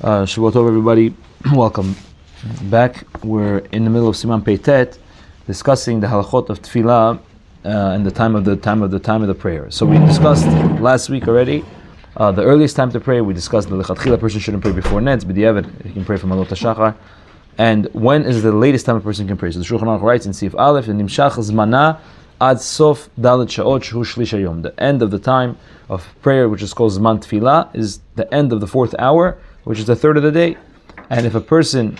Shabbat Tov, everybody. Welcome back. We're in the middle of Siman Peitet, discussing the Halachot of Tefillah and the time of the prayer. So we discussed last week already the earliest time to pray. We discussed the lechatchila person shouldn't pray before Netz, b'diavad he can pray from Alot HaShachar. And when is the latest time a person can pray? So the Shulchan Aruch writes in Sif Aleph, Nimshach zmana ad sof dalet shaot shu shlish hayom. The end of the time of prayer, which is called Zman Tefillah, is the end of the fourth hour, which is the third of the day. And if a person,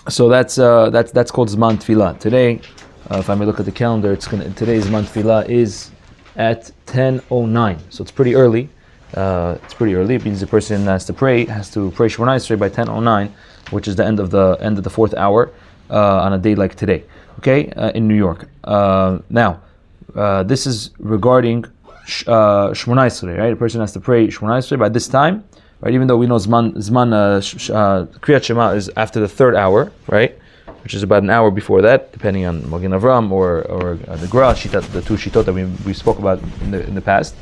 so that's called Zman Tefillah. Today, if I may look at the calendar, today's Zman Tefillah is at 10:09. So it's pretty early. It means the person has to pray Shemona Esrei by 10:09, which is the end of the fourth hour on a day like today. Okay, in New York. Now, this is regarding Shemona Esrei, right? A person has to pray Shemona Esrei by this time. Right, even though we know Zman Kriyat Shema is after the third hour, right, which is about an hour before that, depending on Magen Avram or the Gra, the two Shitot that we spoke about in the past,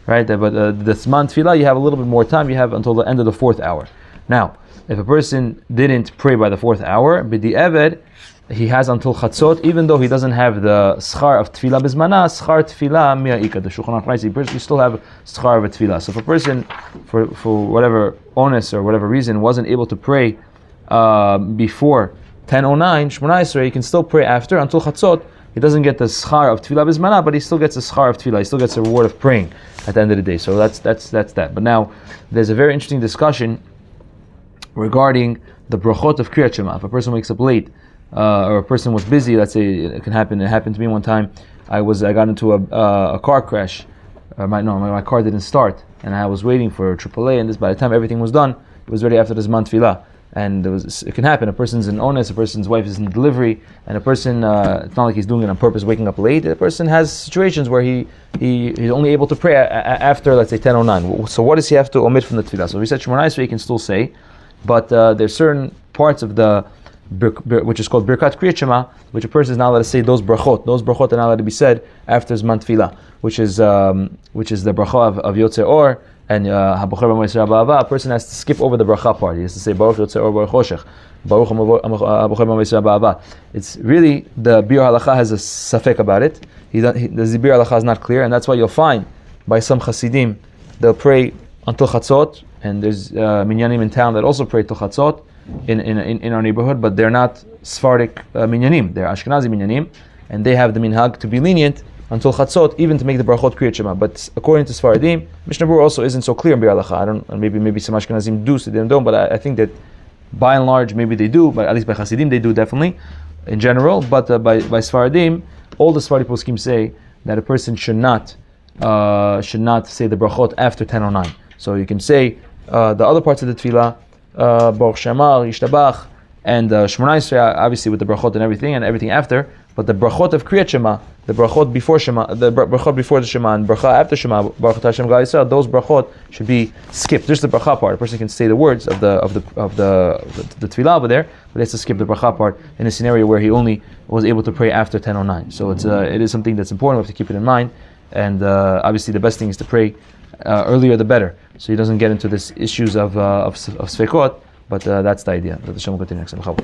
right? But the Zman Tefillah, you have a little bit more time. You have until the end of the fourth hour. Now, if a person didn't pray by the fourth hour, b'di'eved, he has until Chatzot, even though he doesn't have the schar of Tefillah Bizmana, schar Tefillah mi'a'ika. The Shulchan Aruch writes, you still have schar of a Tefillah. So if a person, for whatever onus or whatever reason, wasn't able to pray before 10:09, Shemona Esrei, he can still pray after, until Chatzot. He doesn't get the schar of Tefillah Bizmana, but he still gets the schar of Tefillah. He still gets the reward of praying at the end of the day. So that's that. But now, there's a very interesting discussion regarding the brachot of Kriyat Shema. If a person wakes up late, or a person was busy, let's say it happened to me one time. I got into a car crash. My car didn't start, and I was waiting for AAA. And by the time everything was done, it was already after the Zman Tefillah. And it can happen. A person's in onus, a person's wife is in delivery, and a person, it's not like he's doing it on purpose, waking up late. A person has situations where he's only able to pray after, let's say, 10:09. So what does he have to omit from the Tefillah? So we said Shemona Esrei he can still say, but there's certain parts of the which is called Birkat Kriyat Shema, which a person is not allowed to say those brachot. Those brachot are not allowed to be said after Zman Tefillah, which is the bracha of Yotzei Or and Habocher B'Moisei Ba'ava. A person has to skip over the bracha part. He has to say Baruch Yotzei Or Baruch Choshech, Baruch Habocher B'Moisei Ba'ava. It's really, the Bir Halacha has a safek about it. The Bir Halacha is not clear, and that's why you'll find by some Hasidim they'll pray until Chatzot, and there's minyanim in town that also pray till Chatzot in our neighborhood, but they're not Sephardic minyanim, they're Ashkenazi minyanim, and they have the minhag to be lenient until Chatzot, even to make the brachot Kriyat Shema. But according to Sfaradim, Mishnah Berurah also isn't so clear in Bir Halacha. Maybe some Ashkenazim do, so they don't, but I think that by and large maybe they do, but at least by Hasidim they do definitely, in general. But by Sfaradim, all the Sephardi poskim say that a person should not say the brachot after 10:09. So you can say the other parts of the Tefillah, Baruch She'amar, Yishtabach, and Shemona Esrei, obviously with the brachot and everything after. But the brachot of Kriyat Shema, the brachot before Shema, the brachot before the Shema, and bracha after Shema, Baruch Hashem Gal Yisrael, those brachot should be skipped. There's the bracha part. A person can say the words of the Tefillah over there, but he has to skip the bracha part in a scenario where he only was able to pray after 10:09. So it is something that's important. We have to keep it in mind. And obviously, the best thing is to pray earlier the better, so he doesn't get into these issues of sfekot. But that's the idea. That the Shem will continue next time.